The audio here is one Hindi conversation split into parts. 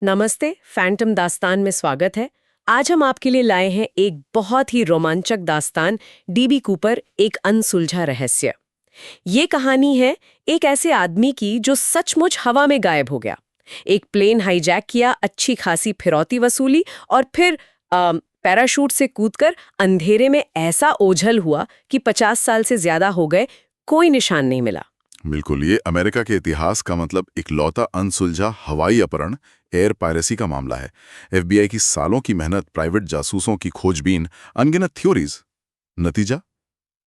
नमस्ते, फैंटम दास्तान में स्वागत है। आज हम आपके लिए लाए हैं एक बहुत ही रोमांचक दास्तान, डीबी कूपर एक अनसुलझा रहस्य। ये कहानी है एक ऐसे आदमी की जो सचमुच हवा में गायब हो गया। एक प्लेन हाईजैक किया, अच्छी खासी फिरौती वसूली और फिर पैराशूट से कूदकर अंधेरे में ऐसा ओझल हुआ कि 50 साल से ज्यादा हो गए, कोई निशान नहीं मिला। बिल्कुल, ये अमेरिका के इतिहास का मतलब इकलौता अनसुलझा हवाई अपहरण, एयर पायरेसी का मामला है। एफबीआई की सालों की मेहनत, प्राइवेट जासूसों की खोजबीन, अनगिनत थ्योरीज, नतीजा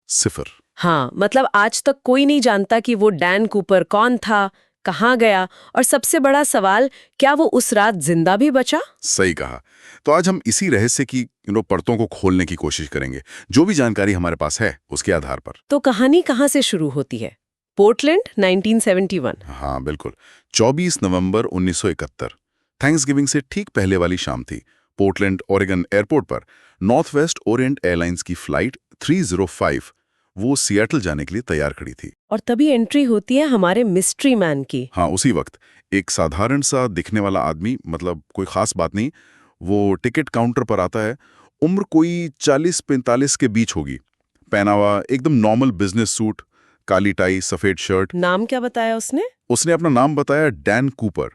सिफर। हाँ, मतलब आज तक कोई नहीं जानता कि वो डैन कूपर कौन था, कहाँ गया, और सबसे बड़ा सवाल, क्या वो उस रात जिंदा भी बचा? सही कहा। तो आज हम इसी रहस्य की परतों को खोलने की कोशिश करेंगे, जो भी जानकारी हमारे पास है उसके आधार पर। तो कहानी कहाँ से शुरू होती है? पोर्टलैंड, 1971। हाँ बिल्कुल, 24 नवंबर 1971, थैंक्सगिविंग से ठीक पहले वाली शाम थी। पोर्टलैंड ओरेगन एयरपोर्ट पर नॉर्थ वेस्ट ओरिएंट एयरलाइंस की फ्लाइट 305 वो सियाटल जाने के लिए तैयार खड़ी थी। और तभी एंट्री होती है हमारे मिस्ट्री मैन की। हाँ, उसी वक्त एक साधारण सा दिखने वाला आदमी, मतलब कोई खास बात नहीं, वो टिकट काउंटर पर आता है। उम्र कोई 40-45 के बीच होगी, पहना हुआ एकदम नॉर्मल बिजनेस सूट, काली टाई, सफेद शर्ट। नाम क्या बताया उसने? उसने अपना नाम बताया, डैन कूपर।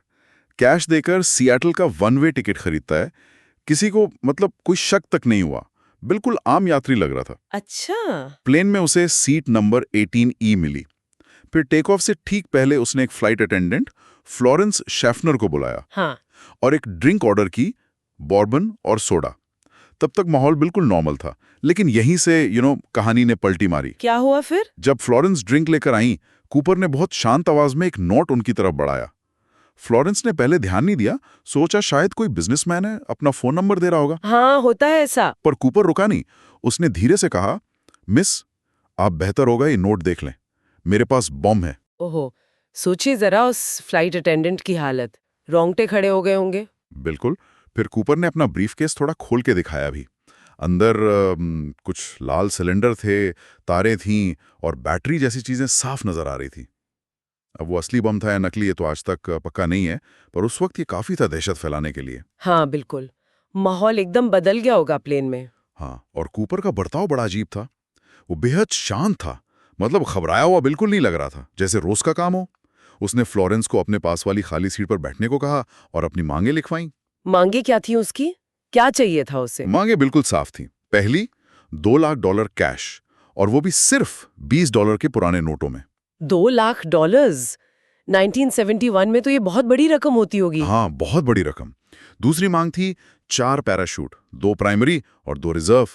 कैश देकर सियाटल का वन वे टिकट खरीदता है। किसी को मतलब कोई शक तक नहीं हुआ, बिल्कुल आम यात्री लग रहा था। अच्छा। प्लेन में उसे सीट नंबर 18E मिली। फिर टेक ऑफ से ठीक पहले उसने एक फ्लाइट अटेंडेंट फ्लोरेंस शेफनर को बुलाया हाँ। और एक ड्रिंक ऑर्डर की, बॉर्बन और सोडा। तब तक माहौल बिल्कुल नॉर्मल था, लेकिन यहीं से कहानी ने पलटी मारी। क्या हुआ फिर? जब फ्लोरेंस ड्रिंक लेकर आई, कूपर ने बहुत शांत आवाज में एक नोट उनकी तरफ बढ़ाया। फ्लोरेंस ने पहले ध्यान नहीं दिया, सोचा शायद कोई बिजनेसमैन है, अपना फोन नंबर दे रहा होगा। हाँ, होता है ऐसा। पर कूपर रुका नहीं। उसने धीरे से कहा, मिस, आप बेहतर होगा ये नोट देख लें, मेरे पास बम है। ओहो, सोचिए जरा उस फ्लाइट अटेंडेंट की हालत। रोंगटे खड़े हो गए होंगे। बिल्कुल। फिर कूपर ने अपना ब्रीफकेस थोड़ा खोल के दिखाया भी। अंदर कुछ लाल सिलेंडर थे, तारें थीं और बैटरी जैसी चीजें साफ नजर आ रही थी। अब वो असली बम था या नकली, ये तो आज तक पक्का नहीं है, पर उस वक्त ये काफी था दहशत फैलाने के लिए। हाँ बिल्कुल, माहौल एकदम बदल गया होगा प्लेन में। हाँ, और कूपर का बर्ताव बड़ा अजीब था। वो बेहद शांत था, मतलब घबराया हुआ बिल्कुल नहीं लग रहा था, जैसे रोज का काम हो। उसने फ्लोरेंस को अपने पास वाली खाली सीट पर बैठने को कहा और अपनी मांगे लिखवाई। मांगे क्या थी उसकी? क्या चाहिए था उसे? मांगे बिल्कुल साफ थी। पहली, $2 लाख कैश, और वो भी सिर्फ $20 के पुराने नोटों में। $2 लाख? 1971 में तो ये बहुत बड़ी रकम होती होगी। हाँ, बहुत बड़ी रकम। दूसरी मांग थी 4 पैराशूट, 2 प्राइमरी और 2 रिजर्व।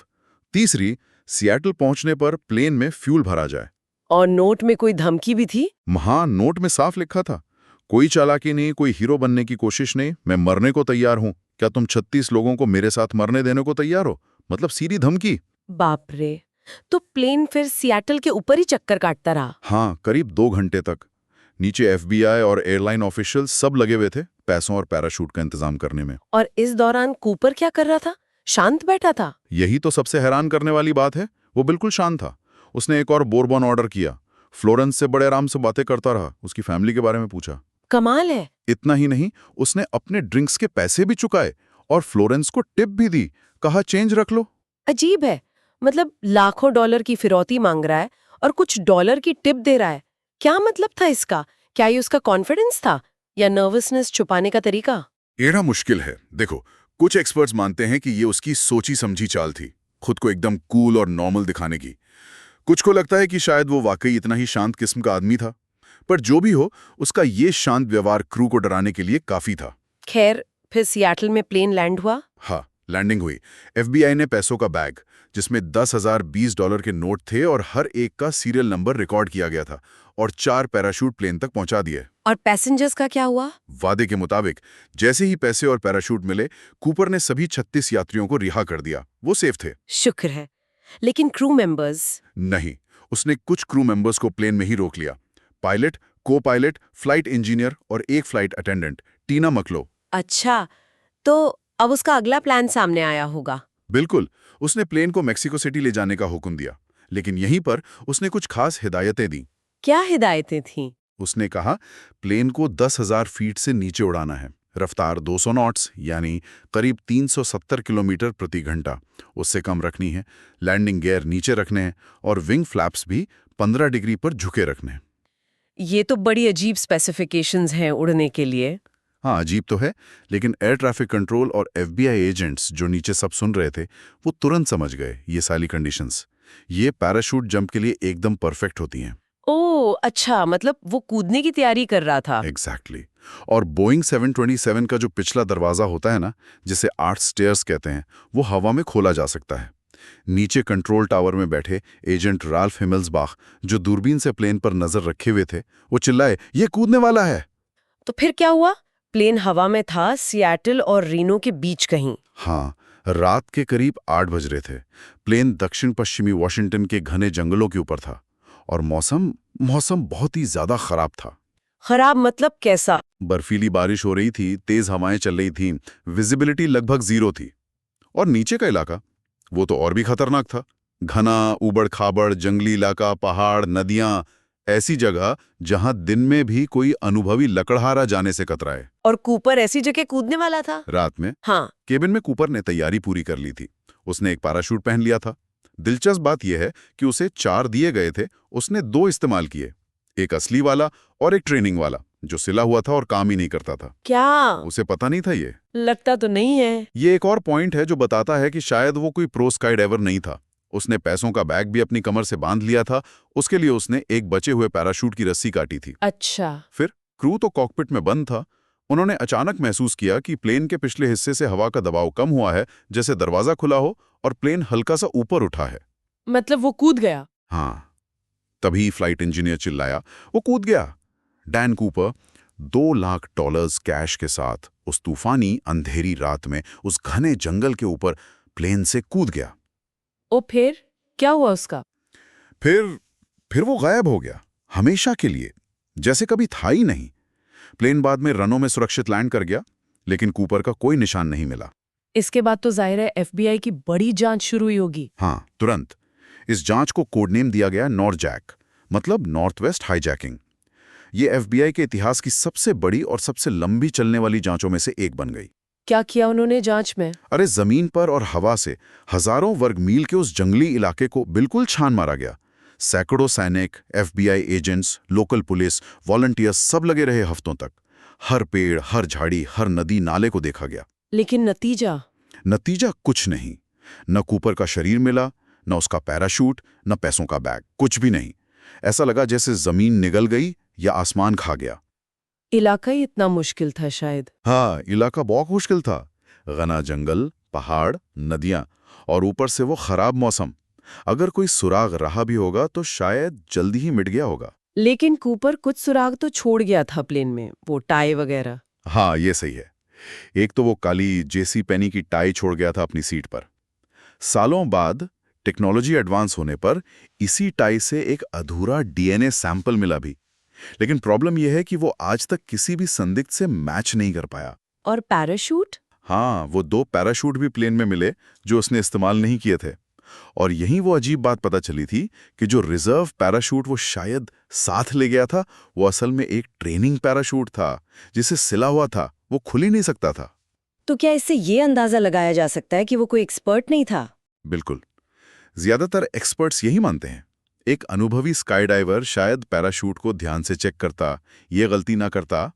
तीसरी, सियाटल पहुंचने पर प्लेन में फ्यूल भरा जाए। और नोट में कोई धमकी भी थी? हाँ, नोट में साफ लिखा था, कोई चालाकी नहीं, कोई हीरो बनने की कोशिश नहीं, मैं मरने को तैयार हूं, क्या तुम 36 लोगों को मेरे साथ मरने देने को तैयार हो? मतलब सीधी धमकी। बाप रे। तो प्लेन फिर सियाटल के ऊपर ही चक्कर काटता रहा? हाँ, करीब 2 घंटे तक। नीचे एफबीआई और एयरलाइन ऑफिशियल सब लगे हुए थे पैसों और पैराशूट का इंतजाम करने में। और इस दौरान कूपर क्या कर रहा था? शांत बैठा था? यही तो सबसे हैरान करने वाली बात है, वो बिल्कुल शांत था। उसने एक और बोरबॉन ऑर्डर किया, फ्लोरेंस से बड़े आराम से बातें करता रहा, उसकी फैमिली के बारे में पूछा। कमाल है। इतना ही नहीं, उसने अपने ड्रिंक्स के पैसे भी चुकाए और फ्लोरेंस को टिप भी दी, कहा चेंज रख लो। अजीब है, मतलब लाखों डॉलर की फिरौती मांग रहा है और कुछ डॉलर की टिप दे रहा है। क्या मतलब था इसका? क्या ये उसका कॉन्फिडेंस था या नर्वसनेस छुपाने का तरीका? एड़ा मुश्किल है। देखो, कुछ एक्सपर्ट्स मानते हैं कि ये उसकी सोची समझी चाल थी, खुद को एकदम कूल और नॉर्मल दिखाने की। कुछ को लगता है कि शायद वो वाकई इतना ही शांत किस्म का आदमी था। पर जो भी हो, उसका ये शांत व्यवहार क्रू को डराने के लिए काफी था। खैर, फिर सियाटल में प्लेन लैंड हुआ। हाँ, लैंडिंग हुई। एफबीआई ने पैसों का बैग, जिसमें 10,000 $20 के नोट थे और हर एक का सीरियल नंबर रिकॉर्ड किया गया था, और 4 पैराशूट प्लेन तक पहुंचा दिए। और पैसेंजर्स का क्या हुआ? वादे के मुताबिक जैसे ही पैसे और पैराशूट मिले, कूपर ने सभी 36 यात्रियों को रिहा कर दिया। वो सेफ थे। शुक्र है। लेकिन क्रू मेंबर्स? नहीं, उसने कुछ क्रू मेंबर्स को प्लेन में ही रोक लिया। पायलट, को पायलट, फ्लाइट इंजीनियर और एक फ्लाइट अटेंडेंट, टीना मकलो। अच्छा, तो अब उसका अगला प्लान सामने आया होगा। बिल्कुल, उसने प्लेन को मेक्सिको सिटी ले जाने का हुक्म दिया, लेकिन यहीं पर उसने कुछ खास हिदायतें दी। क्या हिदायतें थीं? उसने कहा, प्लेन को 10,000 फीट से नीचे उड़ाना है, रफ्तार 200 नॉट्स यानी करीब 370 किलोमीटर प्रति घंटा, उससे कम रखनी है। लैंडिंग गियर नीचे रखने हैं और विंग फ्लैप्स भी 15 डिग्री पर झुके रखने हैं। ये तो बड़ी अजीब स्पेसिफिकेशंस हैं उड़ने के लिए। हाँ, अजीब तो है, लेकिन एयर ट्रैफिक कंट्रोल और FBI एजेंट्स जो नीचे सब सुन रहे थे वो तुरंत समझ गए ये सारी कंडीशंस। ये पैराशूट जंप के लिए एकदम परफेक्ट होती हैं। ओह अच्छा, मतलब वो कूदने की तैयारी कर रहा था। एग्जैक्टली। और बोइंग 727 का जो पिछला दरवाजा होता है ना, जिसे 8 स्टेयर्स कहते हैं, वो हवा में खोला जा सकता है। नीचे कंट्रोल टावर में बैठे एजेंट राल्फ हिमेल्सबाख, जो दूरबीन से प्लेन पर नजर रखे हुए थे, वो चिल्लाए, ये कूदने वाला है। तो फिर क्या हुआ? प्लेन हवा में था, सियाटल और रीनो के बीच कहीं। हाँ, रात के करीब 8 बज रहे थे। प्लेन दक्षिण पश्चिमी वॉशिंगटन के घने जंगलों के ऊपर था और मौसम बहुत ही ज्यादा खराब था। खराब मतलब कैसा? बर्फीली बारिश हो रही थी, तेज हवाएं चल रही थीं, विजिबिलिटी लगभग 0 थी। और नीचे का इलाका वो तो और भी खतरनाक था। घना ऊबड़ खाबड़ जंगली इलाका, पहाड़, नदियां, ऐसी जगह जहां दिन में भी कोई अनुभवी लकड़हारा जाने से कतराए। और कूपर ऐसी जगह कूदने वाला था? रात में हाँ। केबिन में कूपर ने तैयारी पूरी कर ली थी। उसने एक पैराशूट पहन लिया था। दिलचस्प बात यह है कि उसे 4 दिए गए थे, उसने 2 इस्तेमाल किए, एक असली वाला और एक ट्रेनिंग वाला जो सिला हुआ था और काम ही नहीं करता था। क्या? उसे पता नहीं था ये। लगता तो नहीं है। ये एक और पॉइंट है जो बताता है कि शायद वो कोई प्रो स्काई डाइवर नहीं था। उसने पैसों का बैग भी अपनी कमर से बांध लिया था। उसके लिए उसने एक बचे हुए पैराशूट की रस्सी काटी थी। अच्छा। फिर क्रू तो कॉकपिट में बंद था। उन्होंने अचानक महसूस किया कि प्लेन के पिछले हिस्से से हवा का दबाव कम हुआ है, जैसे दरवाजा खुला हो और प्लेन हल्का सा ऊपर उठा है। मतलब वो कूद गया? हाँ, तभी फ्लाइट इंजीनियर चिल्लाया, वो कूद गया। डैन कूपर $2 लाख कैश के साथ उस तूफानी अंधेरी रात में उस घने जंगल के ऊपर प्लेन से कूद गया। ओ फिर क्या हुआ उसका? फिर वो गायब हो गया, हमेशा के लिए, जैसे कभी था ही नहीं। प्लेन बाद में रनों में सुरक्षित लैंड कर गया, लेकिन कूपर का कोई निशान नहीं मिला। इसके बाद तो जाहिर है FBI की बड़ी जांच शुरू हुई होगी। हाँ, तुरंत। इस जांच को कोडनेम दिया गया नॉर्जैक, मतलब नॉर्थ वेस्ट हाईजैकिंग। ये FBI के इतिहास की सबसे बड़ी और सबसे लंबी चलने वाली जांचों में से एक बन गई। क्या किया उन्होंने जांच में? अरे जमीन पर और हवा से हजारों वर्ग मील के उस जंगली इलाके को बिल्कुल छान मारा गया। सैकड़ों सैनिक, FBI agents, local police, volunteers सब लगे रहे हफ्तों तक। हर पेड़, हर झाड़ी, हर नदी नाले को देखा गया। लेकिन नतीजा कुछ नहीं। न कूपर का शरीर मिला, न उसका पैराशूट, न पैसों का बैग, कुछ भी नहीं। ऐसा लगा जैसे जमीन निगल गई या आसमान खा गया। इलाका ही इतना मुश्किल था शायद। हाँ, इलाका बहुत मुश्किल था। घना जंगल, पहाड़, नदियां और ऊपर से वो खराब मौसम। अगर कोई सुराग रहा भी होगा तो शायद जल्दी ही मिट गया होगा। लेकिन कूपर कुछ सुराग तो छोड़ गया था प्लेन में, वो टाई वगैरह। हाँ, ये सही है। एक तो वो काली जेसी पेनी की टाई छोड़ गया था अपनी सीट पर। सालों बाद टेक्नोलॉजी एडवांस होने पर इसी टाई से एक अधूरा DNA सैंपल मिला भी। लेकिन प्रॉब्लम यह है कि वो आज तक किसी भी संदिग्ध से मैच नहीं कर पाया। और पैराशूट? हाँ, वो 2 पैराशूट भी प्लेन में मिले जो उसने इस्तेमाल नहीं किए थे। और यहीं वो अजीब बात पता चली थी कि जो रिजर्व पैराशूट वो शायद साथ ले गया था, वो असल में एक ट्रेनिंग पैराशूट था, जिसे सिला हुआ था, वो खुल ही नहीं सकता था। तो क्या इससे ये अंदाजा लगाया जा सकता है कि वो कोई एक्सपर्ट नहीं था? बिल्कुल। ज्यादातर एक्सपर्ट्स यही मानते हैं। एक अनुभवी स्काईडाइवर शायद पैराशूट को ध्यान से चेक करता, ये गलती ना करता,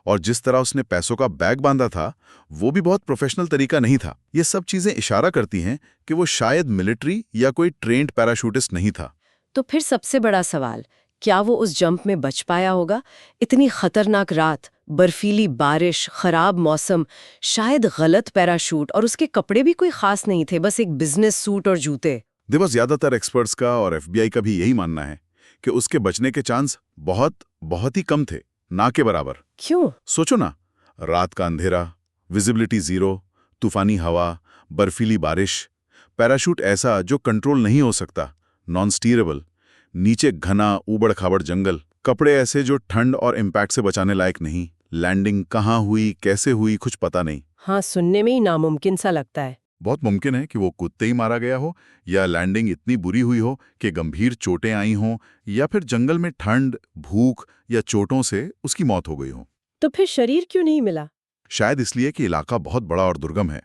और जिस तरह उसने पैसों का बैग बांधा था वो भी बहुत प्रोफेशनल तरीका नहीं था। ये सब चीजें इशारा करती हैं कि वो शायद मिलिट्री या कोई ट्रेंड पैराशूटिस्ट नहीं था। तो फिर सबसे बड़ा सवाल, क्या वो उस जंप में बच पाया होगा? इतनी खतरनाक रात, बर्फीली बारिश, खराब मौसम, शायद गलत पैराशूट, और उसके कपड़े भी कोई खास नहीं थे, बस एक बिजनेस सूट और जूते। देखो, ज्यादातर एक्सपर्ट्स का और FBI का भी यही मानना है कि उसके बचने के चांस बहुत ही कम थे, ना के बराबर। क्यों? सोचो ना, रात का अंधेरा, विजिबिलिटी 0, तूफानी हवा, बर्फीली बारिश, पैराशूट ऐसा जो कंट्रोल नहीं हो सकता, नॉन स्टीरेबल, नीचे घना ऊबड़ खाबड़ जंगल, कपड़े ऐसे जो ठंड और इम्पैक्ट से बचाने लायक नहीं, लैंडिंग कहाँ हुई, कैसे हुई, कुछ पता नहीं। हाँ, सुनने में ही नामुमकिन सा लगता है। बहुत मुमकिन है कि वो कूदते ही मारा गया हो, या लैंडिंग इतनी बुरी हुई हो कि गंभीर चोटें आई हों, या फिर जंगल में ठंड, भूख या चोटों से उसकी मौत हो गई हो। तो फिर शरीर क्यों नहीं मिला? शायद इसलिए कि इलाका बहुत बड़ा और दुर्गम है।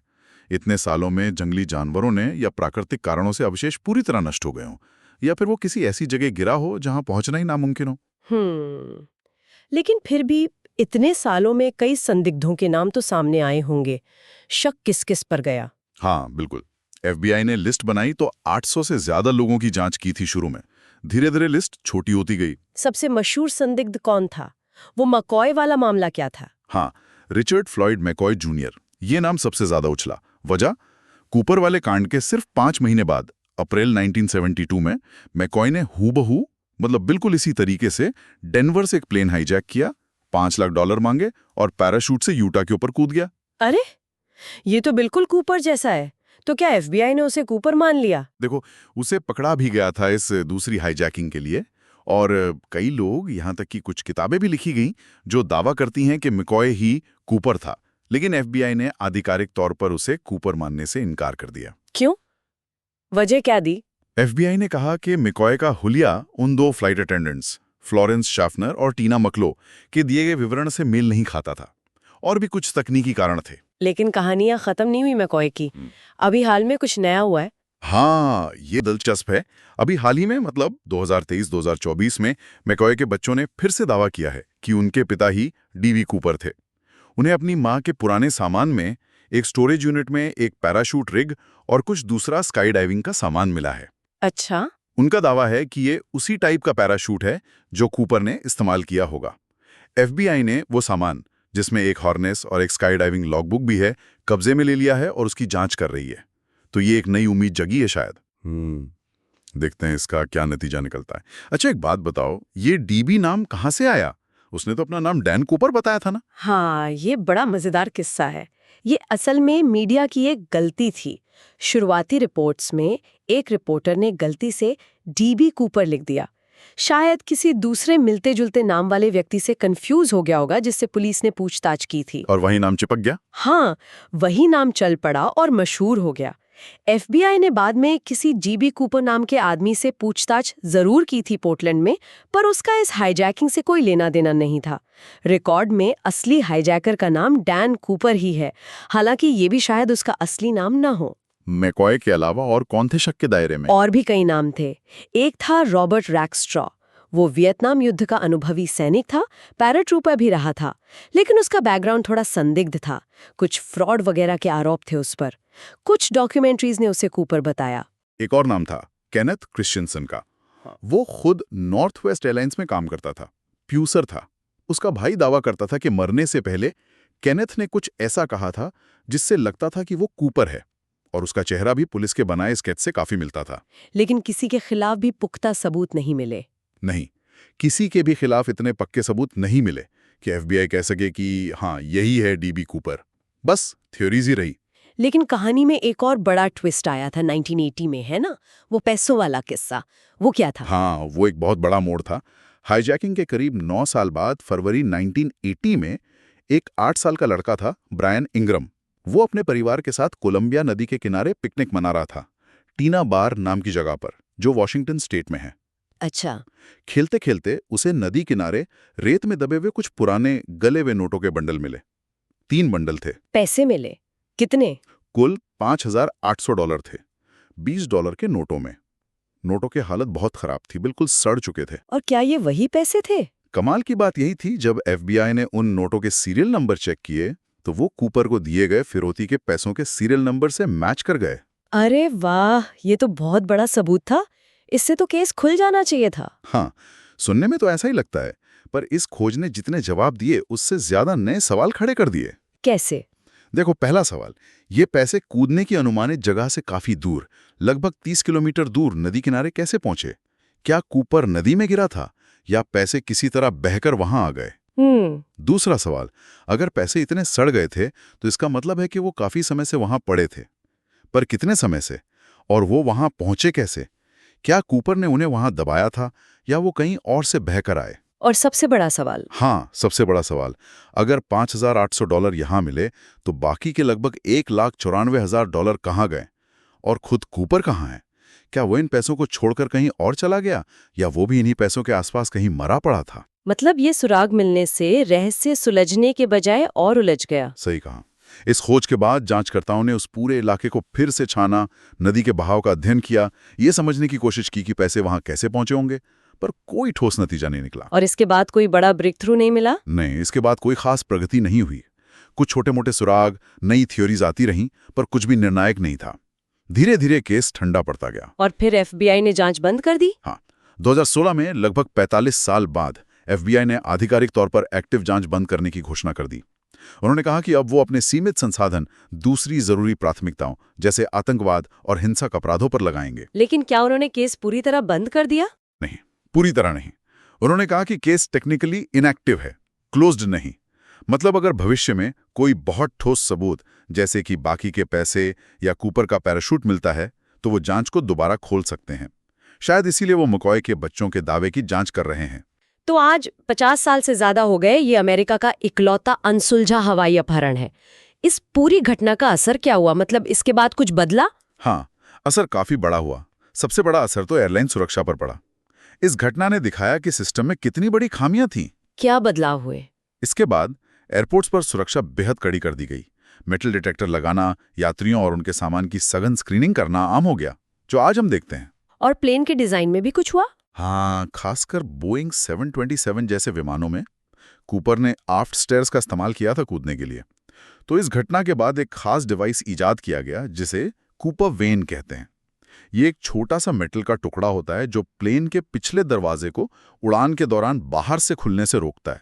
इतने सालों में जंगली जानवरों ने या प्राकृतिक कारणों से अवशेष पूरी तरह नष्ट हो गए हों, या फिर वो किसी ऐसी जगह गिरा हो जहां पहुंचना ही नामुमकिन हो। हम्म लेकिन फिर भी इतने सालों में कई संदिग्धों के नाम तो सामने आए होंगे। शक किस किस पर गया? हाँ, बिल्कुल। FBI ने लिस्ट बनाई तो 800 से ज्यादा लोगों की जांच की थी शुरू में। धीरे धीरे लिस्ट छोटी होती गई। सबसे मशहूर संदिग्ध कौन था? वो मकॉय वाला मामला क्या था? हाँ, रिचर्ड फ्लॉयड मैकॉय जूनियर, ये नाम सबसे ज्यादा उछला। वजह, कूपर वाले कांड के सिर्फ 5 महीने बाद अप्रैल 1972 में मैकॉय ने हूबहू, मतलब बिल्कुल इसी तरीके से डेनवर से एक प्लेन हाईजैक किया, $5 लाख मांगे और पैराशूट से यूटा के ऊपर कूद गया। अरे, ये तो बिल्कुल कूपर जैसा है। तो क्या FBI ने उसे कूपर मान लिया? देखो, उसे पकड़ा भी गया था इस दूसरी हाईजैकिंग के लिए, और कई लोग, यहां तक कि कुछ किताबें भी लिखी गईं जो दावा करती हैं कि मैकॉय ही कूपर था। लेकिन FBI ने आधिकारिक तौर पर उसे कूपर मानने से इनकार कर दिया। क्यों? वजह क्या दी? FBI ने कहा कि मैकॉय का हुलिया उन 2 फ्लाइट अटेंडेंट्स, फ्लोरेंस शाफनर और टीना मकलो, के दिए गए विवरण से मेल नहीं खाता था, और भी कुछ तकनीकी कारण थे। लेकिन कहानियां खत्म नहीं हुई मैकॉय की। अभी हाल में कुछ नया हुआ है। हाँ, ये दिलचस्प है। अभी हाल ही में, मतलब 2023-2024 में मैकॉय के बच्चों ने फिर से दावा किया है कि उनके पिता ही डीबी कूपर थे। उन्हें अपनी मां के पुराने सामान में, एक स्टोरेज यूनिट में, एक पैराशूट रिग और कुछ दूसरा स्काई डाइविंग का सामान मिला है। अच्छा। उनका दावा है कि ये उसी टाइप का पैराशूट है जो कूपर ने इस्तेमाल किया होगा। FBI ने वो सामान, जिसमें एक हॉर्नेस और एक स्काई डाइविंग लॉगबुक भी है, कब्जे में ले लिया है और उसकी जांच कर रही है। तो ये एक नई उम्मीद जगी है शायद। देखते हैं इसका क्या नतीजा निकलता है। अच्छा, एक बात बताओ, ये डीबी नाम कहाँ से आया? उसने तो अपना नाम डैन कूपर बताया था ना? हाँ, ये बड़ा मजेदार किस्सा है। ये असल में मीडिया की एक गलती थी। शुरुआती रिपोर्ट्स में एक रिपोर्टर ने गलती से डीबी कूपर लिख दिया। शायद किसी दूसरे मिलते जुलते नाम वाले व्यक्ति से कंफ्यूज हो गया होगा, जिससे पुलिस ने पूछताछ की थी। और वही नाम चिपक गया? हाँ, वही नाम चल पड़ा और मशहूर हो गया। FBI ने बाद में किसी जीबी कूपर नाम के आदमी से पूछताछ जरूर की थी पोर्टलैंड में, पर उसका इस हाईजैकिंग से कोई लेना देना नहीं था। रिकॉर्ड में असली हाईजैकर का नाम डैन कूपर ही है, हालांकि ये भी शायद उसका असली नाम न हो। मैकॉय के अलावा और कौन थे शक के दायरे में? और भी कई नाम थे। एक था रॉबर्ट रैक्स्ट्रॉ। वो वियतनाम युद्ध का अनुभवी सैनिक था, पैराट्रूपर भी रहा था, लेकिन उसका बैकग्राउंड थोड़ा संदिग्ध था। कुछ फ्रॉड वगैरह के आरोप थे उस पर। कुछ डॉक्यूमेंट्रीज ने उसे कूपर बताया। एक और नाम था केनेथ क्रिश्चियनसन का। वो खुद नॉर्थ वेस्ट एयरलाइंस में काम करता था, प्यूसर था। उसका भाई दावा करता था कि मरने से पहले केनेथ ने कुछ ऐसा कहा था जिससे लगता था कि वो कूपर है, और उसका चेहरा भी पुलिस के बनाए स्केच से काफी मिलता था। लेकिन किसी के खिलाफ भी पुख्ता सबूत नहीं मिले। नहीं, किसी के भी खिलाफ इतने पक्के सबूत नहीं मिले कि FBI कह सके कि हाँ, यही है डीबी कूपर। बस थ्योरीज ही रही। लेकिन कहानी में एक और बड़ा ट्विस्ट आया था 1980 में, है ना? वो पैसों वाला किस्सा। वो क्या था? हाँ, वो एक बहुत बड़ा मोड़ था। हाईजैकिंग के करीब 9 साल बाद फरवरी 1980 में एक 8 साल का लड़का था, ब्रायन इंग्रम। वो अपने परिवार के साथ कोलंबिया नदी के किनारे पिकनिक मना रहा था, टीना बार नाम की जगह पर, जो वॉशिंगटन स्टेट में है। अच्छा। खेलते खेलते उसे नदी किनारे रेत में दबे हुए कुछ पुराने गले हुए नोटों के बंडल मिले। 3 बंडल थे। पैसे मिले? कितने? कुल $5,800 थे, $20 के नोटों में। नोटों की हालत बहुत खराब थी, बिल्कुल सड़ चुके थे। और क्या ये वही पैसे थे? कमाल की बात यही थी, जब FBI ने उन नोटों के सीरियल नंबर चेक किए तो वो कूपर को दिए गए फिरौती के पैसों के सीरियल नंबर से मैच कर गए। अरे वाह, ये तो बहुत बड़ा सबूत था। इससे तो केस खुल जाना चाहिए था। हाँ, सुनने में तो ऐसा ही लगता है, पर इस खोज ने जितने जवाब दिए उससे ज्यादा नए सवाल खड़े कर दिए। कैसे? देखो, पहला सवाल, ये पैसे कूदने की अनुमानित जगह से काफी दूर, लगभग 30 किलोमीटर दूर नदी किनारे कैसे पहुंचे? क्या कूपर नदी में गिरा था या पैसे किसी तरह बहकर वहां आ गए? दूसरा सवाल, अगर पैसे इतने सड़ गए थे तो इसका मतलब है कि वो काफी समय से वहां पड़े थे, पर कितने समय से, और वो वहां पहुंचे कैसे? क्या कूपर ने उन्हें वहां दबाया था या वो कहीं और से बहकर आए? और सबसे बड़ा सवाल, हाँ, सबसे बड़ा सवाल, अगर $5,800 यहां मिले तो बाकी के लगभग $1,94,000 कहां गए? और खुद कूपर कहां है? क्या वो इन पैसों को छोड़कर कहीं और चला गया या वो भी इन्हीं पैसों के आसपास कहीं मरा पड़ा था? मतलब ये सुराग मिलने से रहस्य सुलझने के बजाय और उलझ गया। सही कहा। इस खोज के बाद जांचकर्ताओं ने उस पूरे इलाके को फिर से छाना, नदी के बहाव का अध्ययन किया, ये समझने की कोशिश की कि पैसे वहां कैसे पहुंचे होंगे, पर कोई ठोस नतीजा नहीं निकला। और इसके बाद कोई बड़ा ब्रेक थ्रू नहीं मिला? नहीं, इसके बाद कोई खास प्रगति नहीं हुई। कुछ छोटे मोटे सुराग, नई थ्योरीज आती रहीं, पर कुछ भी निर्णायक नहीं था। धीरे धीरे केस ठंडा पड़ता गया। और फिर FBI ने जांच बंद कर दी? हाँ, 2016 में लगभग 45 साल बाद FBI ने आधिकारिक तौर पर एक्टिव जांच बंद करने की घोषणा कर दी। उन्होंने कहा कि अब वो अपने सीमित संसाधन दूसरी जरूरी प्राथमिकताओं जैसे आतंकवाद और हिंसक अपराधों पर लगाएंगे। लेकिन क्या उन्होंने केस पूरी तरह बंद कर दिया? नहीं, पूरी तरह नहीं। उन्होंने कहा कि केस टेक्निकली इनएक्टिव है, क्लोज्ड नहीं। मतलब अगर भविष्य में कोई बहुत ठोस सबूत जैसे कि बाकी के पैसे या कूपर का पैराशूट मिलता है तो वो जांच को दोबारा खोल सकते हैं। शायद इसीलिए वो मकॉय के बच्चों के दावे की जांच कर रहे हैं। तो आज 50 साल से ज्यादा हो गए ये अमेरिका का इकलौता अनसुलझा हवाई अपहरण है। इस पूरी घटना का असर क्या हुआ? मतलब इसके बाद कुछ बदला? हाँ, असर काफी बड़ा हुआ। सबसे बड़ा असर तो एयरलाइन सुरक्षा पर पड़ा। इस घटना ने दिखाया कि सिस्टम में कितनी बड़ी खामियां थीं। क्या बदलाव हुए? इसके बाद एयरपोर्ट्स पर सुरक्षा बेहद कड़ी कर दी गई। मेटल डिटेक्टर लगाना, यात्रियों और उनके सामान की सघन स्क्रीनिंग करना आम हो गया, जो आज हम देखते हैं। और प्लेन के डिजाइन में भी कुछ हुआ? हाँ, खासकर बोइंग 727 जैसे विमानों में कूपर ने आफ्ट स्टेयर्स का इस्तेमाल किया था कूदने के लिए। तो इस घटना के बाद एक खास डिवाइस इजाद किया गया जिसे कूपर वेन कहते हैं। ये एक छोटा सा मेटल का टुकड़ा होता है जो प्लेन के पिछले दरवाजे को उड़ान के दौरान बाहर से खुलने से रोकता है।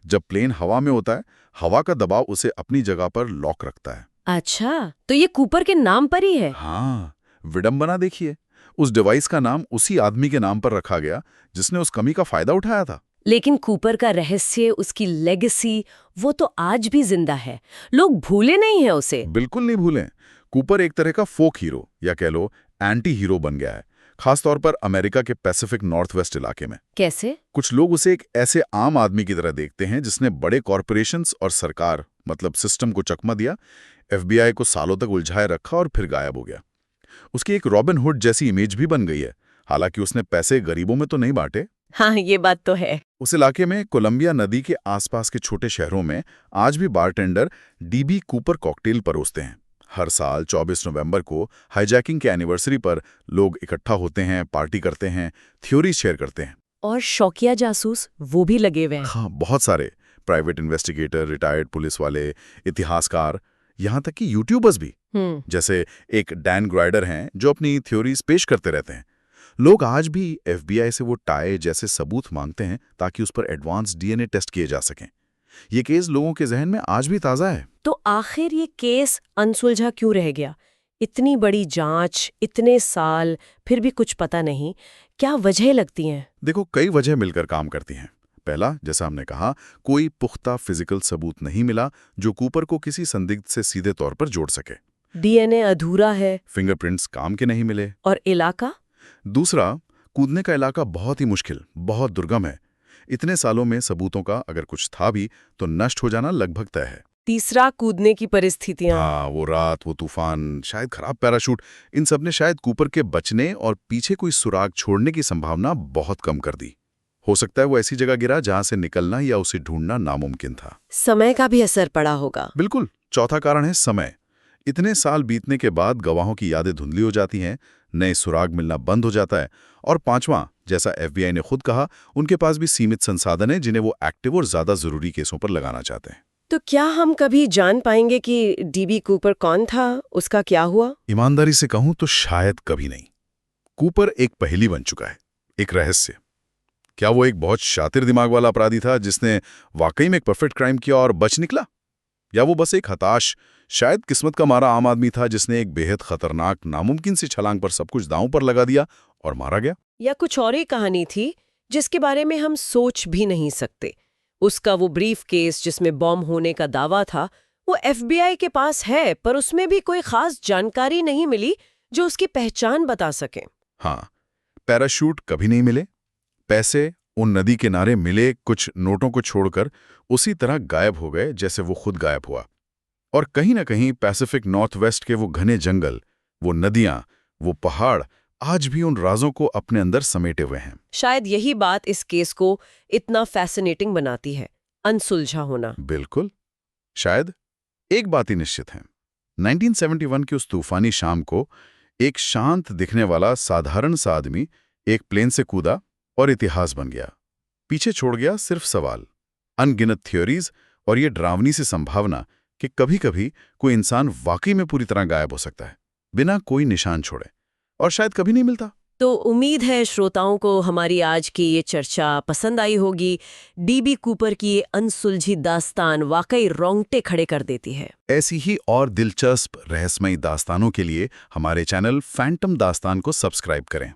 जब प्लेन हवा में होता है, हवा का दबाव उसे अपनी जगह पर लॉक रखता है। अच्छा, तो ये कूपर के नाम पर ही है? हाँ, विडंबना देखिए। उस डिवाइस का नाम उसी आदमी के नाम पर रखा गया जिसने उस कमी का फायदा उठाया था। लेकिन कूपर का रहस्य, उसकी लेगेसी, वो तो आज भी जिंदा है। लोग भूले नहीं हैं उसे। बिल्कुल नहीं भूलें। कूपर एक तरह का फोक हीरो या कह लो एंटी हीरो बन गया है, खासतौर पर अमेरिका के पैसिफिक नॉर्थ वेस्ट इलाके में। कैसे? कुछ लोग उसे एक ऐसे आम आदमी की तरह देखते हैं जिसने बड़े कॉरपोरेशंस और सरकार मतलब सिस्टम को चकमा दिया, FBI को सालों तक उलझाए रखा और फिर गायब हो गया। उसकी एक रॉबिन हुड जैसी इमेज भी बन गई है। हालांकि उसने पैसे गरीबों में तो नहीं बांटे। हाँ, ये बात तो है। उस इलाके में कोलंबिया नदी के आसपास के छोटे शहरों में आज भी बारटेंडर DB कूपर कॉकटेल परोसते हैं। हर साल 24 नवंबर को हाईजैकिंग के एनिवर्सरी पर लोग इकट्ठा होते हैं, पार्टी करते हैं, थ्योरी शेयर करते हैं। और शौकिया जासूस वो भी लगे हुए हैं। हाँ, बहुत सारे प्राइवेट इन्वेस्टिगेटर, रिटायर्ड पुलिस वाले, इतिहासकार, यहाँ तक कि यूट्यूबर्स भी। जैसे एक डैन ग्राइडर हैं जो अपनी थ्योरीज पेश करते रहते हैं। लोग आज भी FBI से वो टाई जैसे सबूत मांगते हैं ताकि उस पर एडवांस DNA टेस्ट किए जा सकें। ये केस लोगों के जहन में आज भी ताज़ा है। तो आखिर ये केस अनसुलझा क्यों रह गया? इतनी बड़ी जांच, इतने साल, फिर भी कुछ पता नहीं। क्या वजह लगती हैं? देखो, कई वजह मिलकर काम करती हैं। पहला, जैसा हमने कहा, कोई पुख्ता फिजिकल सबूत नहीं मिला जो कूपर को किसी संदिग्ध से सीधे तौर पर जोड़ सके। DNA अधूरा है। फिंगरप्रिंट्स काम के नहीं मिले। और इलाका? दूसरा, कूदने का इलाका बहुत ही मुश्किल, बहुत दुर्गम है। इतने सालों में सबूतों का अगर कुछ था भी तो नष्ट हो जाना लगभग तय है। तीसरा, कूदने की परिस्थितियां। हाँ, वो रात, वो तूफान, शायद खराब पैराशूट, इन सब ने शायद कूपर के बचने और पीछे कोई सुराग छोड़ने की संभावना बहुत कम कर दी। हो सकता है वो ऐसी जगह गिरा जहां से निकलना या उसे ढूंढना नामुमकिन था। समय का भी असर पड़ा होगा। बिल्कुल। चौथा कारण है समय। इतने साल बीतने के बाद गवाहों की यादें धुंधली हो जाती हैं, नए सुराग मिलना बंद हो जाता है। और पांचवां, जैसा FBI ने खुद कहा, उनके पास भी सीमित संसाधन है जिन्हें वो एक्टिव और ज्यादा जरूरी केसों पर लगाना चाहते हैं। तो क्या हम कभी जान पाएंगे कि DB कूपर कौन था, उसका क्या हुआ? ईमानदारी से कहूं तो शायद कभी नहीं। कूपर एक पहेली बन चुका है, एक रहस्य। क्या वो एक बहुत शातिर दिमाग वाला अपराधी था जिसने वाकई में एक परफेक्ट क्राइम किया और बच निकला, या वो बस एक हताश, शायद किस्मत का मारा आम आदमी था जिसने एक बेहद खतरनाक, नामुमकिन सी छलांग पर सब कुछ दांव पर लगा दिया और मारा गया? या कुछ और ही कहानी थी जिसके बारे में हम सोच भी नहीं सकते। उसका वो ब्रीफ केस जिसमें बॉम्ब होने का दावा था, वो FBI के पास है, पर उसमें भी कोई खास जानकारी नहीं मिली जो उसकी पहचान बता सके। हाँ, पैराशूट कभी नहीं मिले, पैसे उन नदी किनारे मिले कुछ नोटों को छोड़कर उसी तरह गायब हो गए जैसे वो खुद गायब हुआ। और कहीं ना कहीं पैसिफिक नॉर्थ वेस्ट के वो घने जंगल, वो नदियां, वो पहाड़ आज भी उन राजों को अपने अंदर समेटे हुए हैं। शायद यही बात इस केस को इतना फैसिनेटिंग बनाती है, अनसुलझा होना। बिल्कुल। शायद एक बात ही निश्चित है, 1971 की उस तूफानी शाम को एक शांत दिखने वाला साधारण सा आदमी एक प्लेन से कूदा और इतिहास बन गया। पीछे छोड़ गया सिर्फ सवाल, अनगिनत थ्योरीज और ये डरावनी सी संभावना कि कभी-कभी कोई इंसान वाकई में पूरी तरह गायब हो सकता है, बिना कोई निशान छोड़े, और शायद कभी नहीं मिलता। तो उम्मीद है श्रोताओं को हमारी आज की ये चर्चा पसंद आई होगी। डीबी कूपर की ये अनसुलझी दास्तान वाकई रोंगटे खड़े कर देती है। ऐसी ही और दिलचस्प रहस्यमयी दास्तानों के लिए हमारे चैनल फैंटम दास्तान को सब्सक्राइब करें।